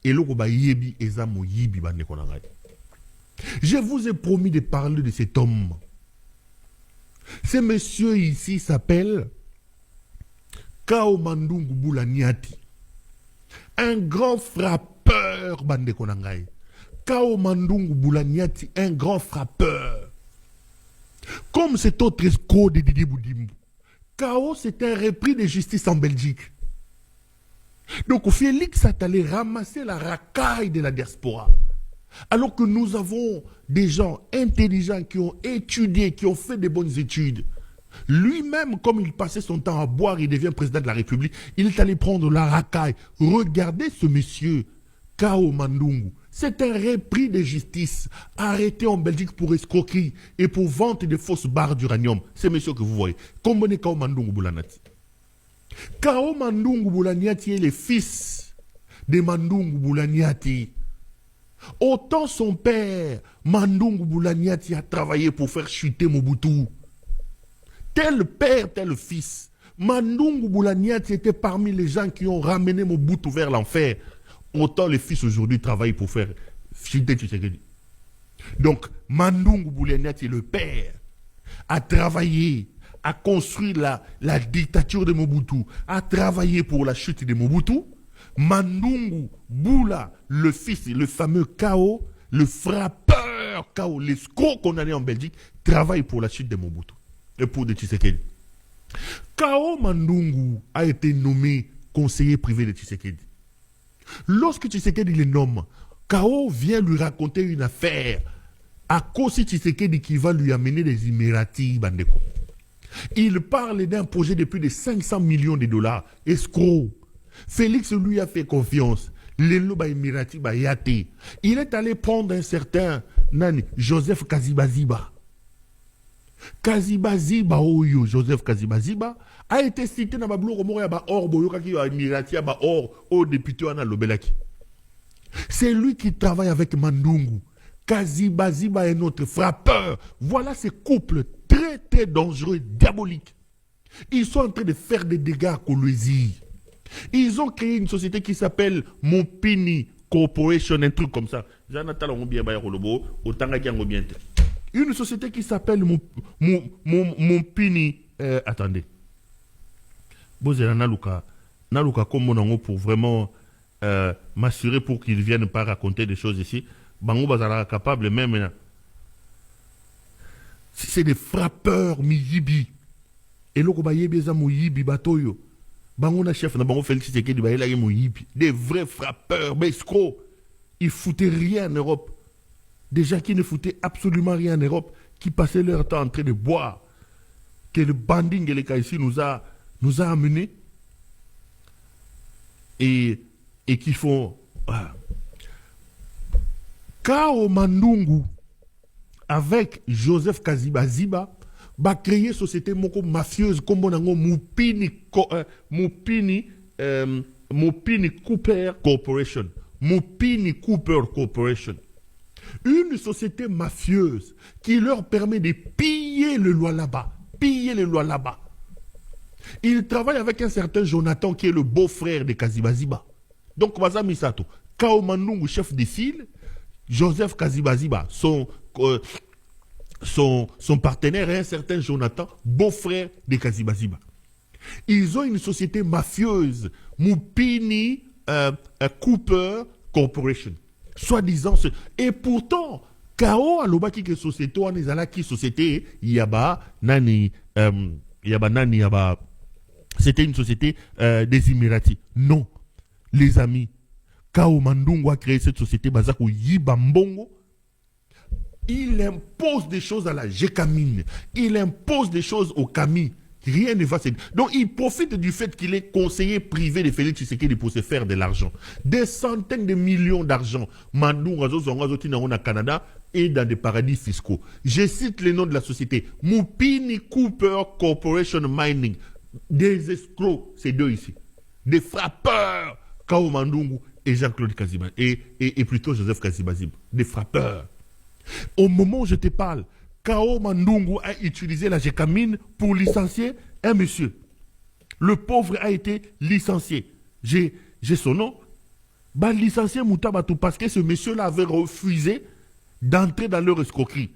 Et le yebi ezamo yibi bande konangai. Je vous ai promis de parler de cet homme. Ce monsieur ici s'appelle Kao Mandungu Boulaniati. Un grand frappeur, bande konangai. Kao Mandungu Boulaniati, un grand frappeur. Comme cet autre escroc de Didi Boudimbo. Kao, c'est un repris de justice en Belgique. Donc Félix est allé ramasser la racaille de la diaspora. Alors que nous avons des gens intelligents qui ont étudié, qui ont fait de bonnes études. Lui-même, comme il passait son temps à boire, il devient président de la République, il est allé prendre la racaille. Regardez ce monsieur, Kao Mandungu. C'est un repris de justice, arrêté en Belgique pour escroquerie et pour vente de fausses barres d'uranium. C'est monsieur que vous voyez. Combien Kao Mandungu Boulaniati? Kao Mandungu Boulaniati est le fils de Mandungu Boulaniati. Autant son père, Mandungu Boulaniati, a travaillé pour faire chuter Mobutu. Tel père, tel fils. Mandungu Boulaniati était parmi les gens qui ont ramené Mobutu vers l'enfer. Autant les fils aujourd'hui travaillent pour faire chuter Tshisekedi. Donc, Mandungu Boulaniati, le père, a travaillé, a construit la dictature de Mobutu, a travaillé pour la chute de Mobutu. Mandungu Boula, le fils, le fameux Kao, le frappeur Kao, l'escroc condamné en Belgique, travaille pour la chute de Mobutu et pour de Tshisekedi. Kao Mandungu a été nommé conseiller privé de Tshisekedi. Lorsque Tshisekedi le nomme, Kao vient lui raconter une affaire à cause de Tshisekedi qui va lui amener des Émiratis, Bandeko. Il parle d'un projet de plus de 500 millions de dollars, escroc. Félix lui a fait confiance. Il est allé prendre un certain Joseph Kazibaziba. Kazibaziba, Joseph Kazibaziba, a été cité dans le or député Lobelaki. C'est lui qui travaille avec Mandungu. Kazibaziba est notre frappeur. Voilà ces couples très très dangereux, diaboliques. Ils sont en train de faire des dégâts à Kolwezi. Ils ont créé une société qui s'appelle Mopini Corporation, un truc comme ça. Une société qui s'appelle Mopini. Attendez. Naluka comme pour vraiment m'assurer pour qu'ils ne viennent pas raconter des choses ici. Bango Bazara capable même. C'est des frappeurs Miyibi. Et le Kobayebi Zamoyibi Batoyo. Bango chef na bango Félix Tshisekedi ba ela Moyibi. Des vrais frappeurs, mais escrocs. Ils foutaient rien en Europe. Des gens qui ne foutaient absolument rien en Europe, qui passaient leur temps en train de boire. Que le banding et les cas ici nous a amenés. Et qui font. Kao Mandungu, avec Joseph Kazibaziba, va créer société moko mafieuse comme on Mupini Cooper Corporation. Mupini Cooper Corporation. Une société mafieuse qui leur permet de piller le loi là-bas. Il travaille avec un certain Jonathan qui est le beau-frère de Kazibaziba. Donc, Wazami Sato, Kao Mandungu, chef de file, Joseph Kazibaziba, son partenaire est un certain Jonathan, beau-frère de Kazibaziba. Ils ont une société mafieuse, Mupini Cooper Corporation. Soi-disant. Et pourtant, Kao Alobaki que société, on est à la qui société, c'était une société des Émiratis. Non, les amis. Kao Mandungu a créé cette société Bazako Yibambongo. Il impose des choses à la Gécamine. Il impose des choses au Kami. Rien ne va se... Donc il profite du fait qu'il est conseiller privé de Félix Tshisekedi pour se faire de l'argent. Des centaines de millions d'argent. Mandungu au Canada et dans des paradis fiscaux. Je cite les noms de la société. Mupini Cooper Corporation Mining. Des escrocs, ces deux ici. Des frappeurs. Kao Mandungu et Jean-Claude Kaziba. Et plutôt Joseph Kazibazib. Des frappeurs. Au moment où je te parle, Kao Mandungu a utilisé la Gécamine pour licencier un monsieur. Le pauvre a été licencié. J'ai son nom. Bah licencier Moutabatou parce que ce monsieur-là avait refusé d'entrer dans leur escroquerie.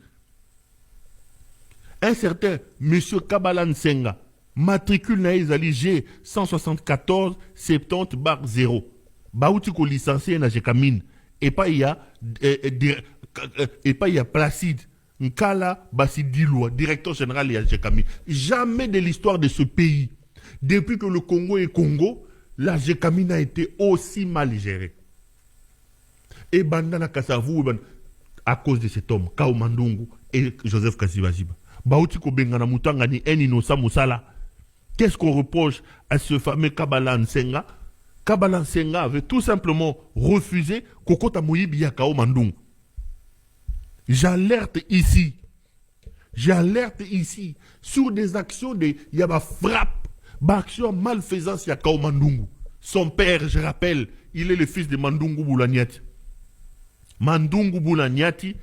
Un certain monsieur Kabbalan Senga, matricule naïzali G 174 70 0. Baouti ko licencié na Jekamine. Et pas il y a Placide Nkala Basidilwa, directeur général de Jekamine. Jamais de l'histoire de ce pays, depuis que le Congo est Congo, la Jekamine a été aussi mal gérée. Et Bandana Kassavou, à cause de cet homme, Kao Mandungu et Joseph Kassibajiba. Baouti ko Bengana Moutangani, Eninosa Moussala. Qu'est-ce qu'on reproche à ce fameux Kabbalan Nsenga? Kabbalan Nsenga avait tout simplement refusé Kokota Moyibi Yakao Mandung. J'alerte ici sur des actions de Yaba frappe, action malfaisance Yakao Mandungu. Son père, je rappelle, il est le fils de Mandungu Boulaniati. Mandungu Boulaniati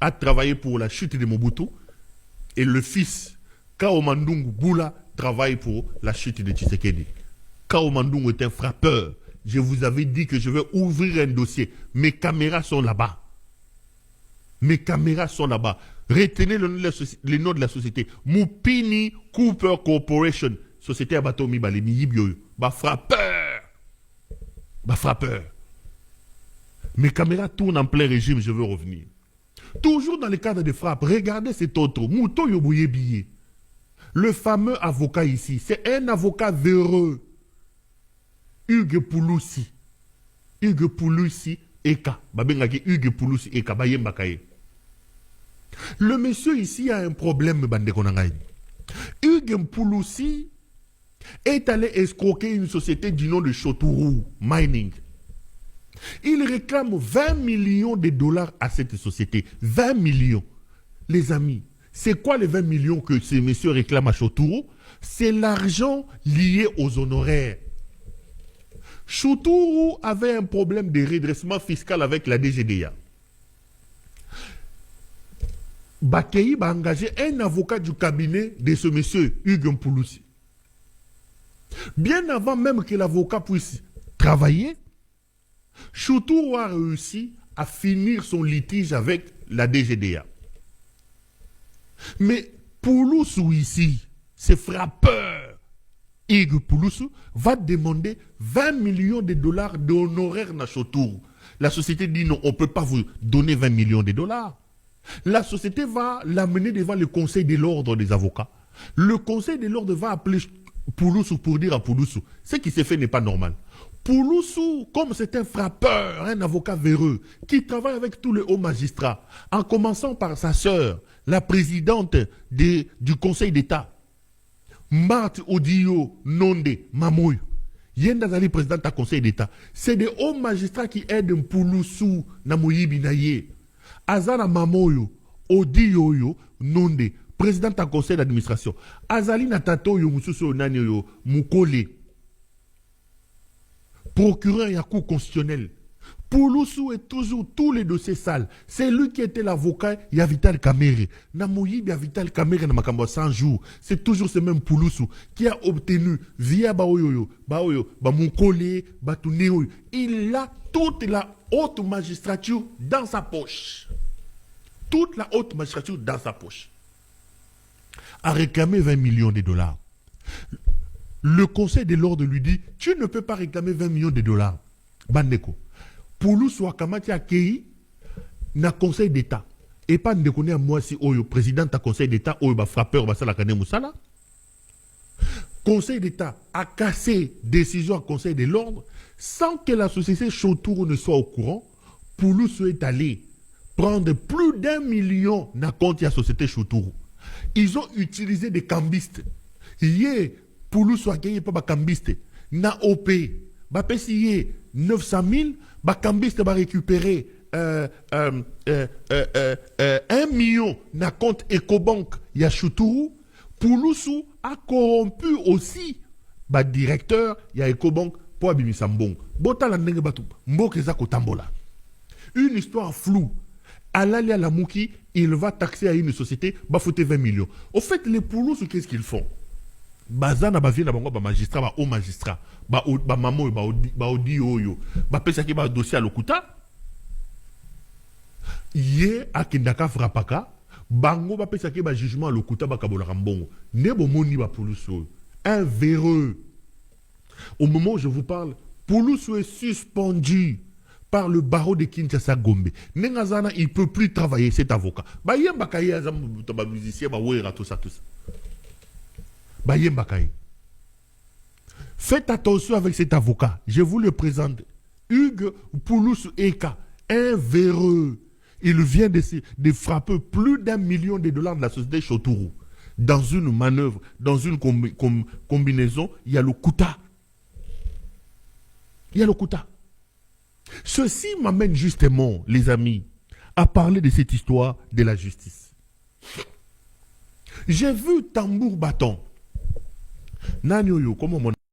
a travaillé pour la chute de Mobutu et le fils Kao Mandungu Boula travaille pour la chute de Tshisekedi. Kao Mandungu est un frappeur. Je vous avais dit que je vais ouvrir un dossier. Mes caméras sont là-bas. Retenez le nom de la société. Mupini Cooper Corporation. Société Abatomi Balemi Yibio. Frappeur. Mes caméras tournent en plein régime, je veux revenir. Toujours dans le cadre de frappe, regardez cet autre. Mouto Yobouye Billet. Le fameux avocat ici, c'est un avocat véreux. Hugues Pouloussi Eka. Hugues Pouloussi Eka. Le monsieur ici a un problème, Bande Konangaï. Hugues Pouloussi est allé escroquer une société du nom de Chotourou Mining. Il réclame 20 millions de dollars à cette société. 20 millions. Les amis, c'est quoi les 20 millions que ces messieurs réclament à Chotourou? C'est l'argent lié aux honoraires. Chotourou avait un problème de redressement fiscal avec la DGDA. Bakei a engagé un avocat du cabinet de ce monsieur, Hugues Pouloussi. Bien avant même que l'avocat puisse travailler, Chotourou a réussi à finir son litige avec la DGDA. Mais Pouloussou ici, ce frappeur, Hugues Pouloussou, va demander 20 millions de dollars d'honoraires à Chotourou. La société dit non, on ne peut pas vous donner 20 millions de dollars. La société va l'amener devant le conseil de l'ordre des avocats. Le conseil de l'ordre va appeler Pouloussou pour dire à Pouloussou, ce qui s'est fait n'est pas normal. Pouloussou, comme c'est un frappeur, un avocat véreux, qui travaille avec tous les hauts magistrats, en commençant par sa sœur, la présidente du Conseil d'État, Marthe Odio Nonde Mamoy, Yendazali président du Conseil d'État, c'est des hauts magistrats qui aident Pouloussou Namoyibi Naye. Azana Mamoyo, Odio Nonde, président du Conseil d'administration. Azali Natato yo Mususo Nanyo Mukole, procureur et à cour constitutionnel. Pouloussou est toujours tous les dossiers sales. C'est lui qui était l'avocat, il y a Vital Kamere. Namoyi, il y a Vital Kamere dans Makambo 100 jours. C'est toujours ce même Pouloussou qui a obtenu via Mukole, Batuneoyo. Il a toute la haute magistrature dans sa poche. Toute la haute magistrature dans sa poche. A réclamé 20 millions de dollars. Le conseil de l'ordre lui dit, tu ne peux pas réclamer 20 millions de dollars. Bandeko. Pouloussou Akamati Akei, na conseil d'État. Et pas de connaître moi si le président du conseil d'État, ou le frappeur, Basala Moussala. Conseil d'État a cassé décision au conseil de l'ordre sans que la société Chotourou ne soit au courant. Pouloussou est allé prendre plus d'1 million dans compte de la société Chotourou. Ils ont utilisé des cambistes. Hier, Pouloussou a gagné pas de cambistes. Na OP, ba pesiye 900 000, ba cambiste va récupérer 1 million na compte Ecobank ya Chotourou. Pouloussou a corrompu aussi ba directeur ya Ecobank pour abimisa mbongo. Botala ndenge batu mboke za kotambola. Une histoire floue. Alali à la Mouki, il va taxer à une société, va foutre 20 millions. Au fait, les Pouloussou, qu'est-ce qu'ils font? Bazana ba vie na bango ba magistrat ba haut magistrat ba maman ba odi oyo ba pesa ki ba dossier à lokuta ye akindaka frapaka bango ba pesa ki ba jugement à lokuta ba kabola kambongo ne bo moni ba puluso un véreux. Au moment où je vous parle, Pouloussou est suspendu par le barreau de Kinshasa Gombe. Nengazana, il ne peut plus travailler, cet avocat. Ba yembakaye azam ba musicien ba wera tout ça. Ba yembakaye. Faites attention avec cet avocat. Je vous le présente. Hugues Pouloussou Eka, un véreux. Il vient de frapper plus d'1 million de dollars de la société Chotourou. Dans une manœuvre, dans une combinaison, il y a le Kouta. Il y a le Kouta. Ceci m'amène justement, les amis, à parler de cette histoire de la justice. J'ai vu tambour bâton. Nani oyo, comment mon